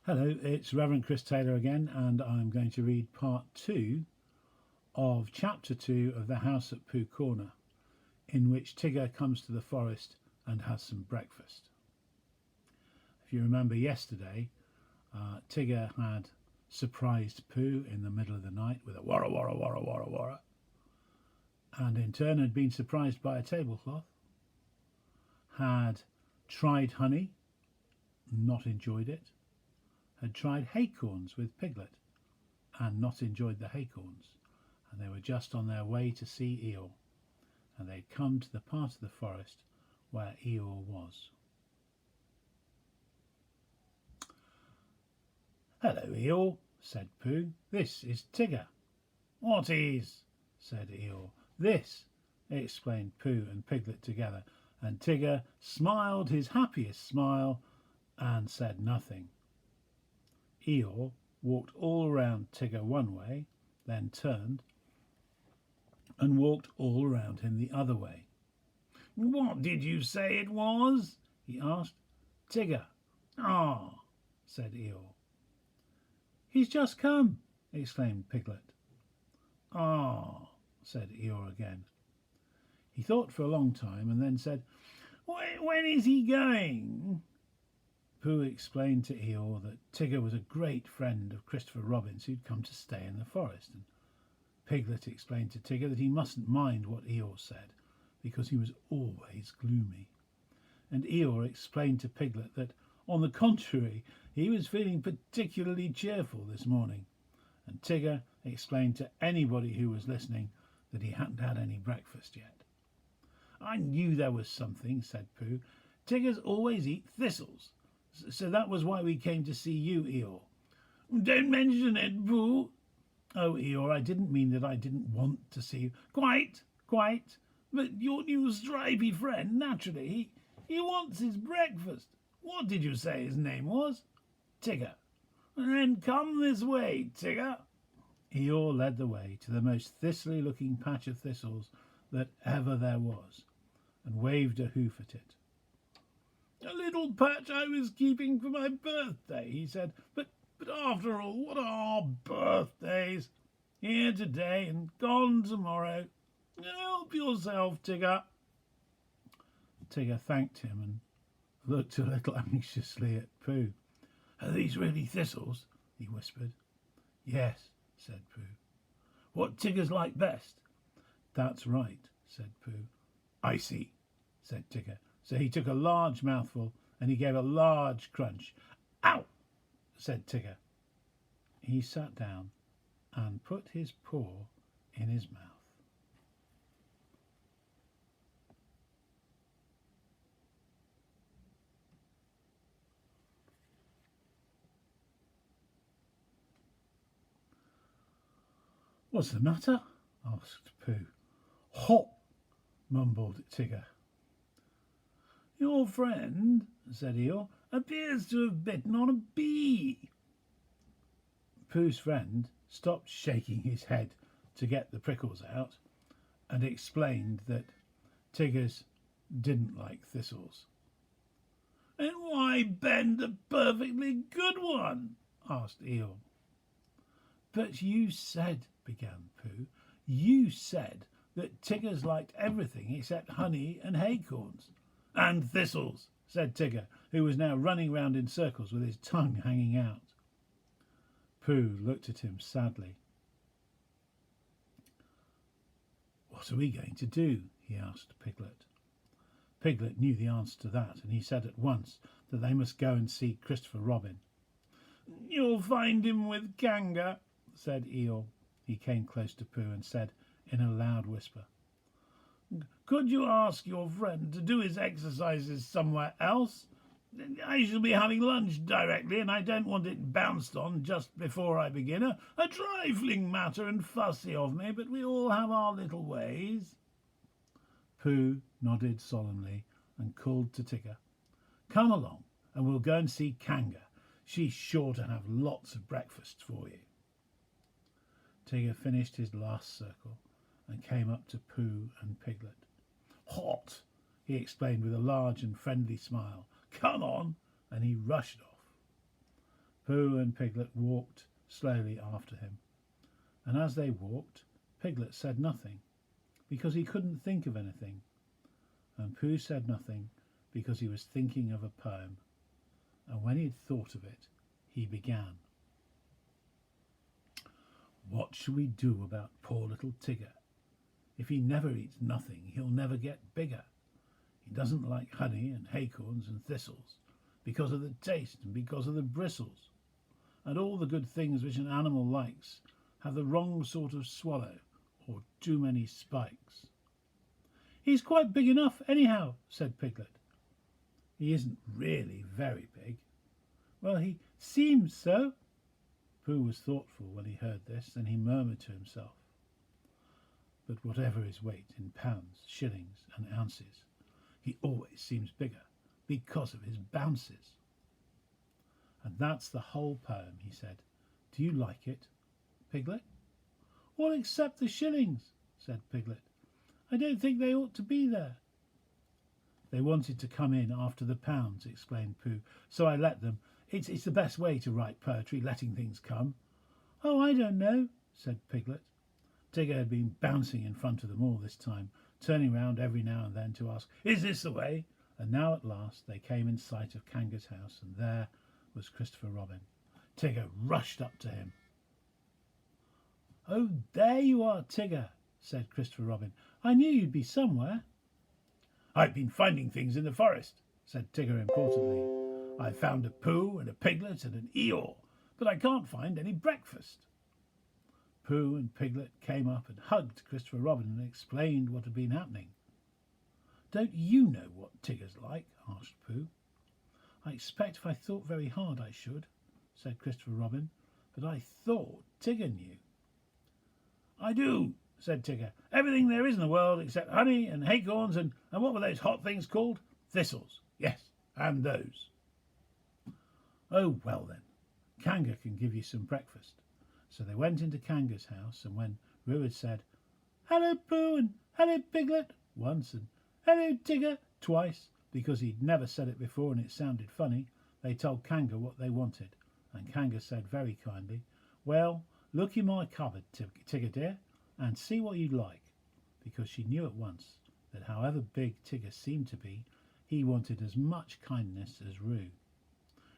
Hello, it's Reverend Chris Taylor again, and I'm going to read part 2 of chapter 2 of The House at Pooh Corner, in which Tigger comes to the forest and has some breakfast. If you remember yesterday, Tigger had surprised Pooh in the middle of the night with a warra warra warra warra warra, and in turn had been surprised by a tablecloth, had tried honey, not enjoyed it, had tried acorns with Piglet and not enjoyed the acorns, and they were just on their way to see Eeyore, and they'd come to the part of the forest where Eeyore was. "Hello, Eeyore," said Pooh. "This is Tigger." "What is?" said Eeyore. "This," explained Pooh and Piglet together, and Tigger smiled his happiest smile and said nothing. Eeyore walked all round Tigger one way, then turned and walked all round him the other way. "What did you say it was?" he asked. "Tigger." "Ah," said Eeyore. "He's just come," exclaimed Piglet. "Ah," said Eeyore again. He thought for a long time and then said, "When is he going?" Pooh explained to Eeyore that Tigger was a great friend of Christopher Robin's who'd come to stay in the forest, and Piglet explained to Tigger that he mustn't mind what Eeyore said, because he was always gloomy. And Eeyore explained to Piglet that, on the contrary, he was feeling particularly cheerful this morning, and Tigger explained to anybody who was listening that he hadn't had any breakfast yet. "I knew there was something," said Pooh. "Tiggers always eat thistles. So that was why we came to see you, Eeyore." "Don't mention it, Pooh." "Oh, Eeyore, I didn't mean that I didn't want to see you." Quite. But your new stripy friend, naturally, he wants his breakfast. What did you say his name was?" "Tigger." "Then come this way, Tigger." Eeyore led the way to the most thistly-looking patch of thistles that ever there was, and waved a hoof at it. "A little patch I was keeping for my birthday," he said. But after all, what are birthdays? Here today and gone tomorrow. Help yourself, Tigger." Tigger thanked him and looked a little anxiously at Pooh. "Are these really thistles?" he whispered. "Yes," said Pooh. "What Tiggers like best?" "That's right," said Pooh. "I see," said Tigger. So he took a large mouthful and he gave a large crunch. "Ow!" said Tigger. He sat down and put his paw in his mouth. "What's the matter?" asked Pooh. "Hop!" mumbled Tigger. "Your friend," said Eeyore, "appears to have bitten on a bee." Pooh's friend stopped shaking his head to get the prickles out and explained that Tiggers didn't like thistles. "And why bend a perfectly good one?" asked Eeyore. "But you said," began Pooh, "you said that Tiggers liked everything except honey and acorns." "And thistles," said Tigger, who was now running round in circles with his tongue hanging out. Pooh looked at him sadly. "What are we going to do?" he asked Piglet. Piglet knew the answer to that, and he said at once that they must go and see Christopher Robin. "You'll find him with Kanga," said Eeyore. He came close to Pooh and said in a loud whisper, "Could you ask your friend to do his exercises somewhere else? I shall be having lunch directly, and I don't want it bounced on just before I begin. A trifling matter and fussy of me, but we all have our little ways." Pooh nodded solemnly and called to Tigger, "Come along, and we'll go and see Kanga. She's sure to have lots of breakfast for you." Tigger finished his last circle and came up to Pooh and Piglet. "Hot," he explained with a large and friendly smile. "Come on," and he rushed off. Pooh and Piglet walked slowly after him, and as they walked, Piglet said nothing, because he couldn't think of anything, and Pooh said nothing, because he was thinking of a poem, and when he'd thought of it, he began. What shall we do about poor little Tigger? If he never eats nothing, he'll never get bigger. He doesn't like honey and acorns and thistles, because of the taste and because of the bristles. And all the good things which an animal likes have the wrong sort of swallow, or too many spikes. He's quite big enough anyhow, said Piglet. He isn't really very big. Well, he seems so. Pooh was thoughtful when he heard this, then he murmured to himself, but whatever his weight in pounds, shillings and ounces, he always seems bigger because of his bounces. And that's the whole poem, he said. Do you like it, Piglet? All except the shillings, said Piglet. I don't think they ought to be there. They wanted to come in after the pounds, explained Pooh, so I let them. It's the best way to write poetry, letting things come. Oh, I don't know, said Piglet. Tigger had been bouncing in front of them all this time, turning round every now and then to ask, is this the way? And now at last they came in sight of Kanga's house, and there was Christopher Robin. Tigger rushed up to him. Oh, there you are, Tigger, said Christopher Robin. I knew you'd be somewhere. I've been finding things in the forest, said Tigger importantly. I've found a Pooh and a Piglet and an Eeyore, but I can't find any breakfast. Pooh and Piglet came up and hugged Christopher Robin and explained what had been happening. Don't you know what Tigger's like? Asked Pooh. I expect if I thought very hard I should, said Christopher Robin, but I thought Tigger knew. I do, said Tigger. Everything there is in the world except honey and acorns and what were those hot things called? Thistles. Yes, and those. Oh, well then, Kanga can give you some breakfast. So they went into Kanga's house, and when Roo had said, Hello, Pooh, and hello, Piglet, once, and hello, Tigger, twice, because he'd never said it before and it sounded funny, they told Kanga what they wanted, and Kanga said very kindly, Well, look in my cupboard, Tigger dear, and see what you'd like, because she knew at once that however big Tigger seemed to be, he wanted as much kindness as Roo.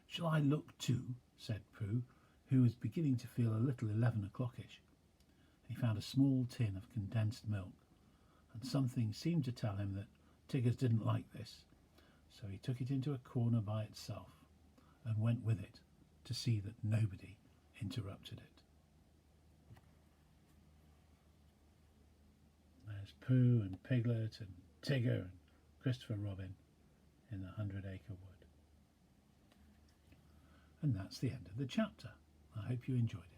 Shall I look too? Said Pooh, who was beginning to feel a little 11 o'clockish. He found a small tin of condensed milk, and something seemed to tell him that Tigger's didn't like this, so he took it into a corner by itself and went with it to see that nobody interrupted it. There's Pooh and Piglet and Tigger and Christopher Robin in the 100-acre wood. And that's the end of the chapter. I hope you enjoyed it.